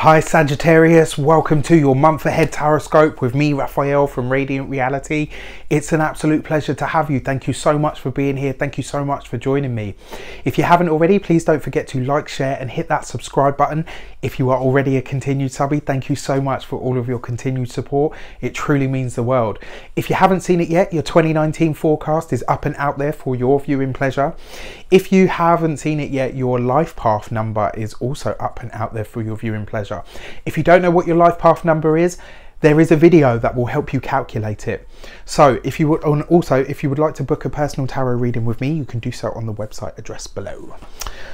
Hi Sagittarius, welcome to your month ahead Taroscope with me, Raphael from Reydiant Reality. It's an absolute pleasure to have you. Thank you so much for being here. Thank you so much for joining me. If you haven't already, please don't forget to like, share and hit that subscribe button. If you are already a continued subby, thank you so much for all of your continued support. It truly means the world. If you haven't seen it yet, your 2019 forecast is up and out there for your viewing pleasure. If you haven't seen it yet, your life path number is also up and out there for your viewing pleasure. If you don't know what your life path number is, there is a video that will help you calculate it. So if you would, and also if you would like to book a personal tarot reading with me, you can do so on the website address below.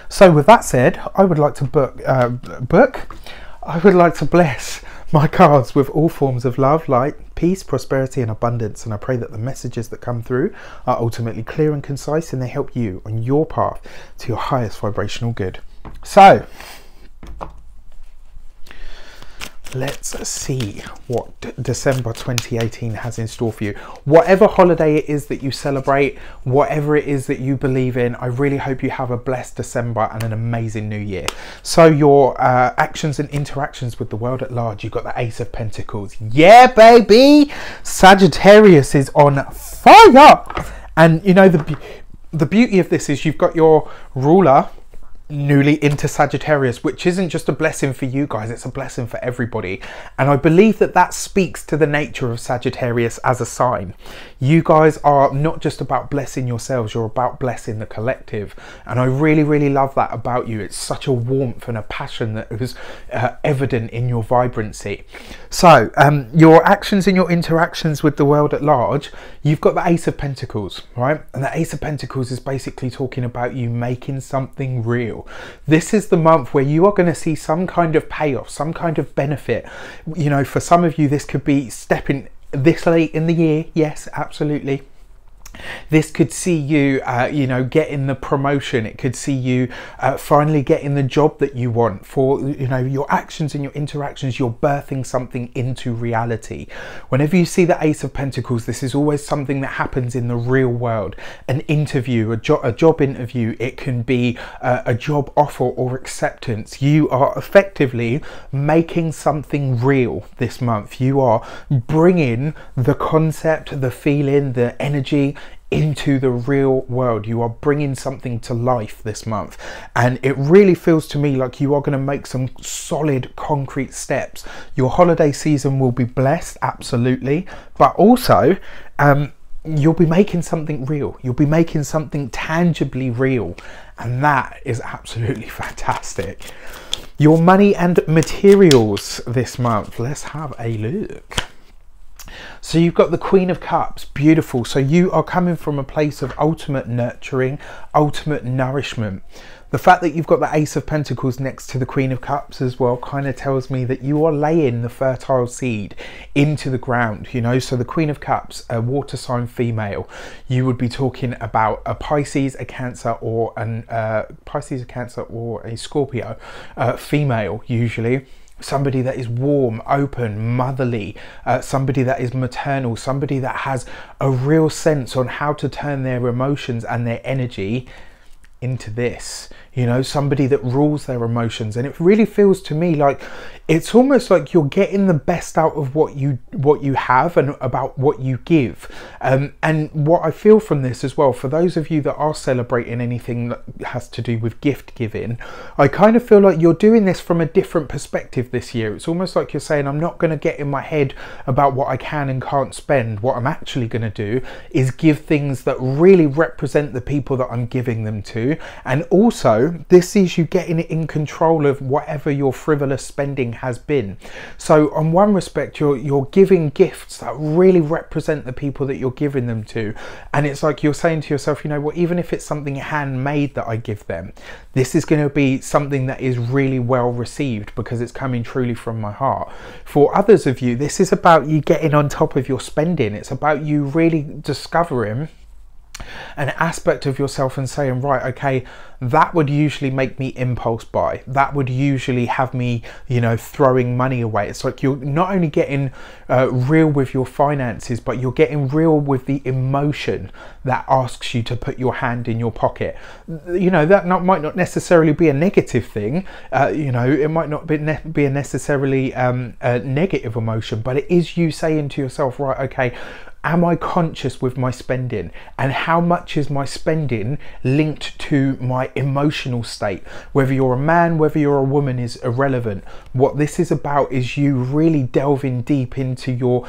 So with that said, I would like to I would like to bless my cards with all forms of love, light, peace, prosperity and abundance, and I pray that the messages that come through are ultimately clear and concise and they help you on your path to your highest vibrational good. So let's see what December 2018 has in store for you. Whatever holiday it is that you celebrate, whatever it is that you believe in, I really hope you have a blessed December and an amazing new year. So your actions and interactions with the world at large, you've got the Ace of Pentacles. Yeah, baby! Sagittarius is on fire! And you know, the beauty of this is you've got your ruler newly into Sagittarius, which isn't just a blessing for you guys, it's a blessing for everybody. And I believe that that speaks to the nature of Sagittarius as a sign. You guys are not just about blessing yourselves, you're about blessing the collective. And I really love that about you. It's such a warmth and a passion that was evident in your vibrancy. So your actions and your interactions with the world at large, you've got the Ace of Pentacles, right? And the Ace of Pentacles is basically talking about you making something real. This is the month where you are going to see some kind of payoff, some kind of benefit. You know, for some of you, this could be stepping this late in the year. Yes, absolutely. This could see you, you know, getting the promotion. It could see you finally getting the job that you want. For, you know, your actions and your interactions, you're birthing something into reality. Whenever you see the Ace of Pentacles, this is always something that happens in the real world. An interview, a job interview. It can be a job offer or acceptance. You are effectively making something real this month. You are bringing the concept, the feeling, the energy into the real world. You are bringing something to life this month, and it really feels to me like you are going to make some solid concrete steps. Your holiday season will be blessed, absolutely, but also you'll be making something real. You'll be making something tangibly real, and that is absolutely fantastic. Your money and materials this month, let's have a look. So you've got the Queen of Cups, beautiful. So you are coming from a place of ultimate nurturing, ultimate nourishment. The fact that you've got the Ace of Pentacles next to the Queen of Cups as well kind of tells me that you are laying the fertile seed into the ground, you know. So the Queen of Cups, a water sign female, you would be talking about a Pisces, a Cancer, or a Scorpio female usually. Somebody that is warm, open, motherly, somebody that is maternal, somebody that has a real sense on how to turn their emotions and their energy into this, you know, somebody that rules their emotions. And it really feels to me like it's almost like you're getting the best out of what you have and about what you give. And what I feel from this as well, for those of you that are celebrating anything that has to do with gift giving, I kind of feel like you're doing this from a different perspective this year. It's almost like you're saying, I'm not going to get in my head about what I can and can't spend. What I'm actually going to do is give things that really represent the people that I'm giving them to. And also this sees you getting it in control of whatever your frivolous spending has been. So on one respect, you're giving gifts that really represent the people that you're giving them to, and it's like you're saying to yourself, you know what, even if it's something handmade that I give them, this is going to be something that is really well received because it's coming truly from my heart. For others of you, this is about you getting on top of your spending. It's about you really discovering an aspect of yourself and saying, right, okay, that would usually make me impulse buy. That would usually have me, you know, throwing money away. It's like you're not only getting real with your finances, but you're getting real with the emotion that asks you to put your hand in your pocket. You know, that might not necessarily be a negative thing. You know, it might not be a necessarily a negative emotion, but it is you saying to yourself, right, okay, am I conscious with my spending, and how much is my spending linked to my emotional state? Whether you're a man, whether you're a woman is irrelevant. What this is about is you really delving deep into your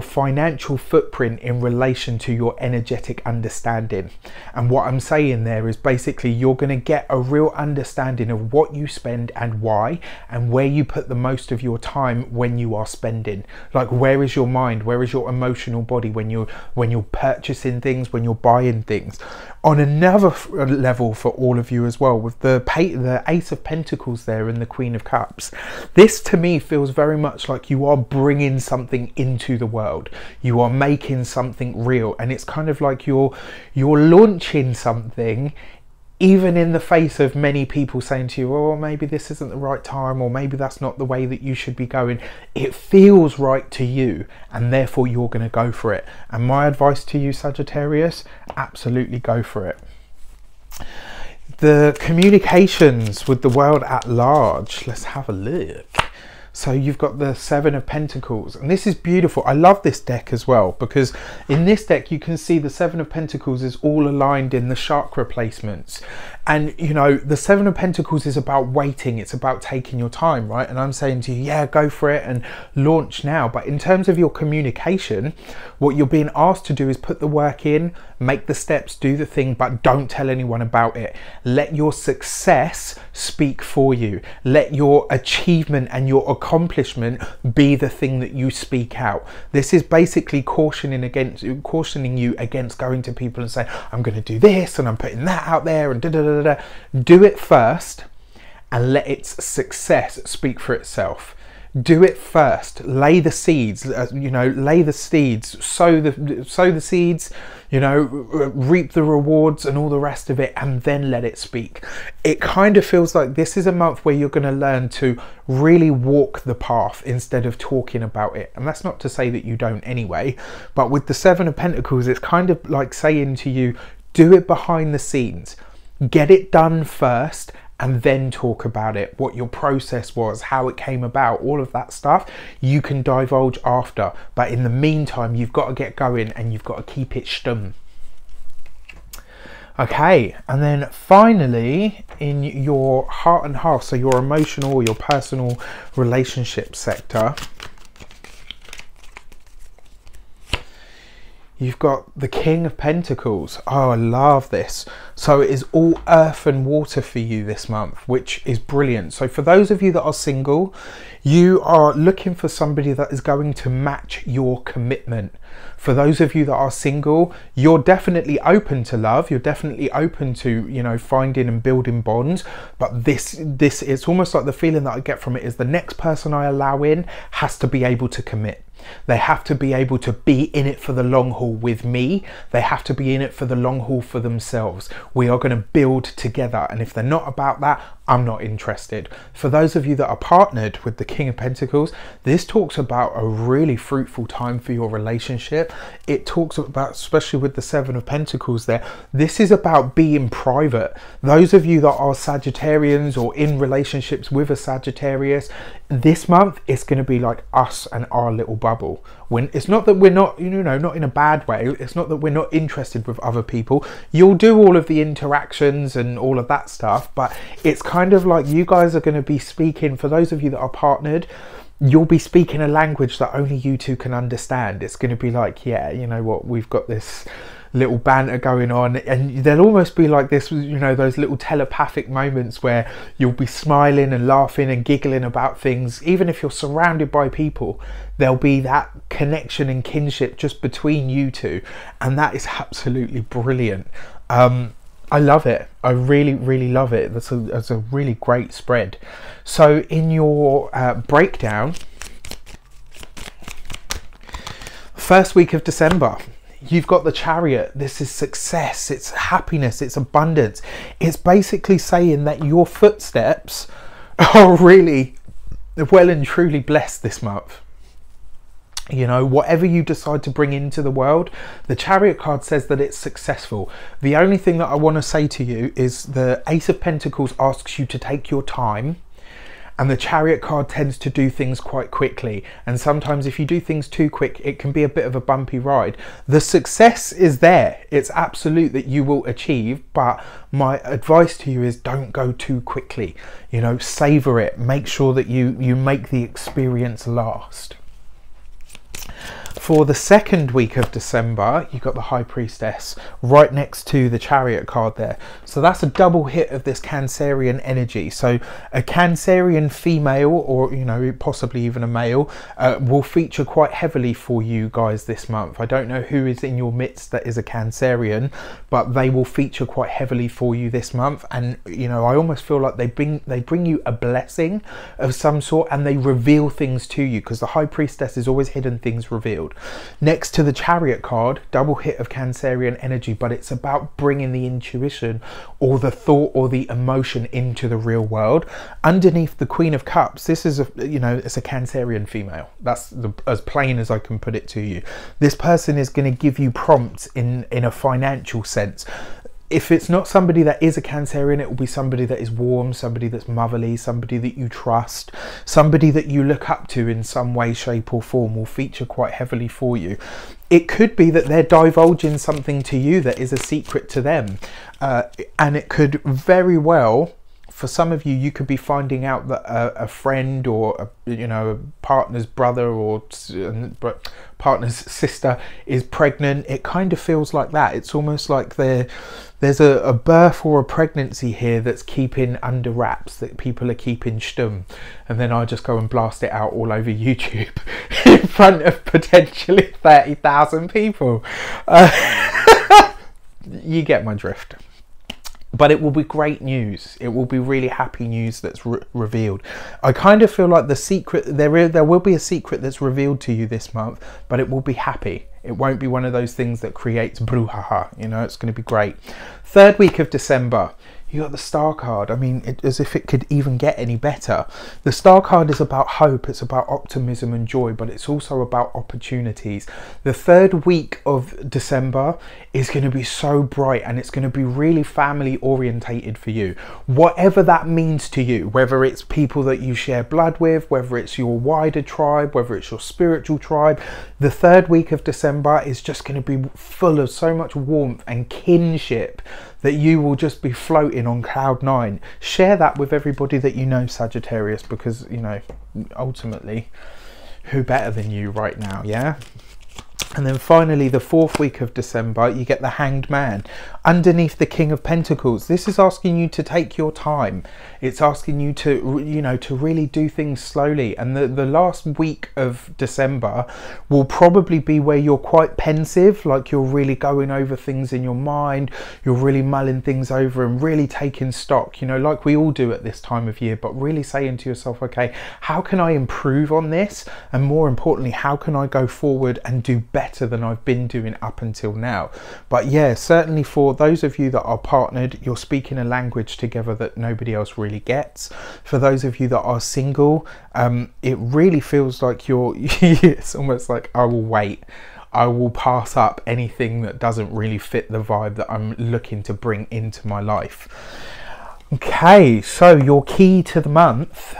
financial footprint in relation to your energetic understanding. And what I'm saying there is basically you're going to get a real understanding of what you spend and why, and where you put the most of your time when you are spending. Like, where is your mind, where is your emotional body when you're purchasing things, when you're buying things. On another level for all of you as well, with the Ace of Pentacles there and the Queen of Cups, this to me feels very much like you are bringing something into the world. You are making something real, and it's kind of like you're launching something, even in the face of many people saying to you, oh, maybe this isn't the right time, or maybe that's not the way that you should be going. It feels right to you, and therefore you're going to go for it. And my advice to you, Sagittarius, absolutely go for it. The communications with the world at large, let's have a look. So you've got the Seven of Pentacles, and this is beautiful. I love this deck as well, because in this deck you can see the Seven of Pentacles is all aligned in the chakra placements. And you know, the Seven of Pentacles is about waiting, it's about taking your time, right? And I'm saying to you, yeah, go for it and launch now. But in terms of your communication, what you're being asked to do is put the work in, make the steps, do the thing, but don't tell anyone about it. Let your success speak for you. Let your achievement and your accomplishment be the thing that you speak out. This is basically cautioning you against going to people and saying, I'm going to do this and I'm putting that out there and da da da da. Do it first and let its success speak for itself. Do it first. Lay the seeds. You know, lay the seeds. Sow the seeds. You know, reap the rewards and all the rest of it, and then let it speak. It kind of feels like this is a month where you're going to learn to really walk the path instead of talking about it. And that's not to say that you don't anyway, but with the Seven of Pentacles, it's kind of like saying to you, do it behind the scenes. Get it done first, and then talk about it, what your process was, how it came about, all of that stuff you can divulge after. But in the meantime, you've got to get going and you've got to keep it stum. Okay, and then finally in your heart and half, so your emotional or your personal relationship sector, you've got the King of Pentacles. Oh, I love this. So it is all earth and water for you this month, which is brilliant. So for those of you that are single, you are looking for somebody that is going to match your commitment. For those of you that are single, you're definitely open to love. You're definitely open to, you know, finding and building bonds. But this it's almost like the feeling that I get from it is the next person I allow in has to be able to commit. They have to be able to be in it for the long haul with me. They have to be in it for the long haul for themselves. We are going to build together. And if they're not about that, I'm not interested. For those of you that are partnered with the King of Pentacles, this talks about a really fruitful time for your relationship. It talks about, especially with the Seven of Pentacles there, this is about being private. Those of you that are Sagittarians or in relationships with a Sagittarius, this month it's going to be like us and our little bubble. When it's not that we're not, you know, not in a bad way. It's not that we're not interested with other people. You'll do all of the interactions and all of that stuff, but it's kind of like you guys are going to be speaking, for those of you that are partnered, you'll be speaking a language that only you two can understand. It's going to be like, yeah, you know what, we've got this little banter going on, and there'll almost be like this, you know, those little telepathic moments where you'll be smiling and laughing and giggling about things. Even if you're surrounded by people, there'll be that connection and kinship just between you two, and that is absolutely brilliant. I love it. I really, really love it. That's a really great spread. So in your breakdown, first week of December, You've got the Chariot. This is success, it's happiness, it's abundance. It's basically saying that your footsteps are really well and truly blessed this month. You know, whatever you decide to bring into the world, the Chariot card says that it's successful. The only thing that I want to say to you is the Ace of Pentacles asks you to take your time, and the Chariot card tends to do things quite quickly. And sometimes if you do things too quick, it can be a bit of a bumpy ride. The success is there. It's absolute that you will achieve, but my advice to you is don't go too quickly. You know, savor it. Make sure that you make the experience last. For the second week of December, you've got the High Priestess right next to the Chariot card there. So that's a double hit of this Cancerian energy. So a Cancerian female, or, you know, possibly even a male, will feature quite heavily for you guys this month. I don't know who is in your midst that is a Cancerian, but they will feature quite heavily for you this month. And, you know, I almost feel like they bring you a blessing of some sort, and they reveal things to you, because the High Priestess is always hidden things revealed. Next to the Chariot card, double hit of Cancerian energy, but it's about bringing the intuition or the thought or the emotion into the real world. Underneath the Queen of Cups, this is it's a Cancerian female. That's as plain as I can put it to you. This person is going to give you prompts in a financial sense. If it's not somebody that is a Cancerian, it will be somebody that is warm, somebody that's motherly, somebody that you trust, somebody that you look up to in some way, shape or form will feature quite heavily for you. It could be that they're divulging something to you that is a secret to them. And it could very well, for some of you, you could be finding out that a friend or a partner's brother or partner's sister is pregnant. It kind of feels like that. It's almost like there's a birth or a pregnancy here that's keeping under wraps, that people are keeping stum, and then I just go and blast it out all over YouTube in front of potentially 30,000 people. You get my drift. But it will be great news. It will be really happy news that's revealed. I kind of feel like the secret, there will be a secret that's revealed to you this month, but it will be happy. It won't be one of those things that creates brouhaha. You know, it's going to be great. Third week of December, you got the Star card. I mean, as if it could even get any better. The Star card is about hope, it's about optimism and joy, but it's also about opportunities. The third week of December is going to be so bright, and it's going to be really family orientated for you. Whatever that means to you, whether it's people that you share blood with, whether it's your wider tribe, whether it's your spiritual tribe, the third week of December is just going to be full of so much warmth and kinship that you will just be floating on cloud nine. Share that with everybody that you know, Sagittarius, because, you know, ultimately, who better than you right now, yeah? And then finally, the fourth week of December, you get the Hanged Man underneath the King of Pentacles. This is asking you to take your time. It's asking you to, you know, to really do things slowly. And the last week of December will probably be where you're quite pensive, like you're really going over things in your mind. You're really mulling things over and really taking stock, you know, like we all do at this time of year, but really saying to yourself, okay, how can I improve on this? And more importantly, how can I go forward and do better than I've been doing up until now? But yeah, certainly for those of you that are partnered, you're speaking a language together that nobody else really gets. For those of you that are single, it really feels like you're it's almost like, I will wait, I will pass up anything that doesn't really fit the vibe that I'm looking to bring into my life. Okay, so your key to the month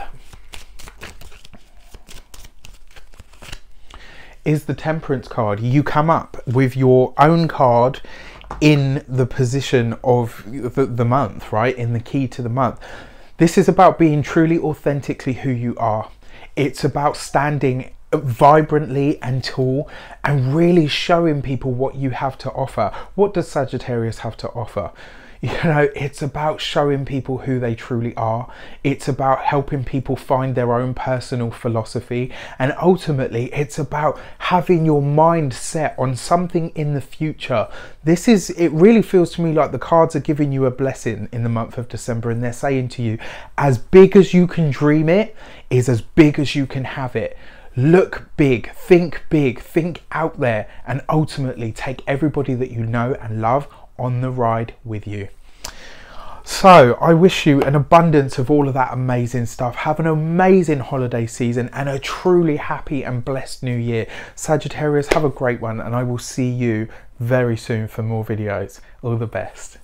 is the Temperance card. You come up with your own card in the position of the month, right? In the key to the month. This is about being truly authentically who you are. It's about standing vibrantly and tall and really showing people what you have to offer. What does Sagittarius have to offer? You know, it's about showing people who they truly are. It's about helping people find their own personal philosophy. And ultimately, it's about having your mind set on something in the future. It really feels to me like the cards are giving you a blessing in the month of December. And they're saying to you, as big as you can dream it, is as big as you can have it. Look big, think out there, and ultimately take everybody that you know and love on the ride with you. So I wish you an abundance of all of that amazing stuff. Have an amazing holiday season and a truly happy and blessed new year. Sagittarius, have a great one, and I will see you very soon for more videos. All the best.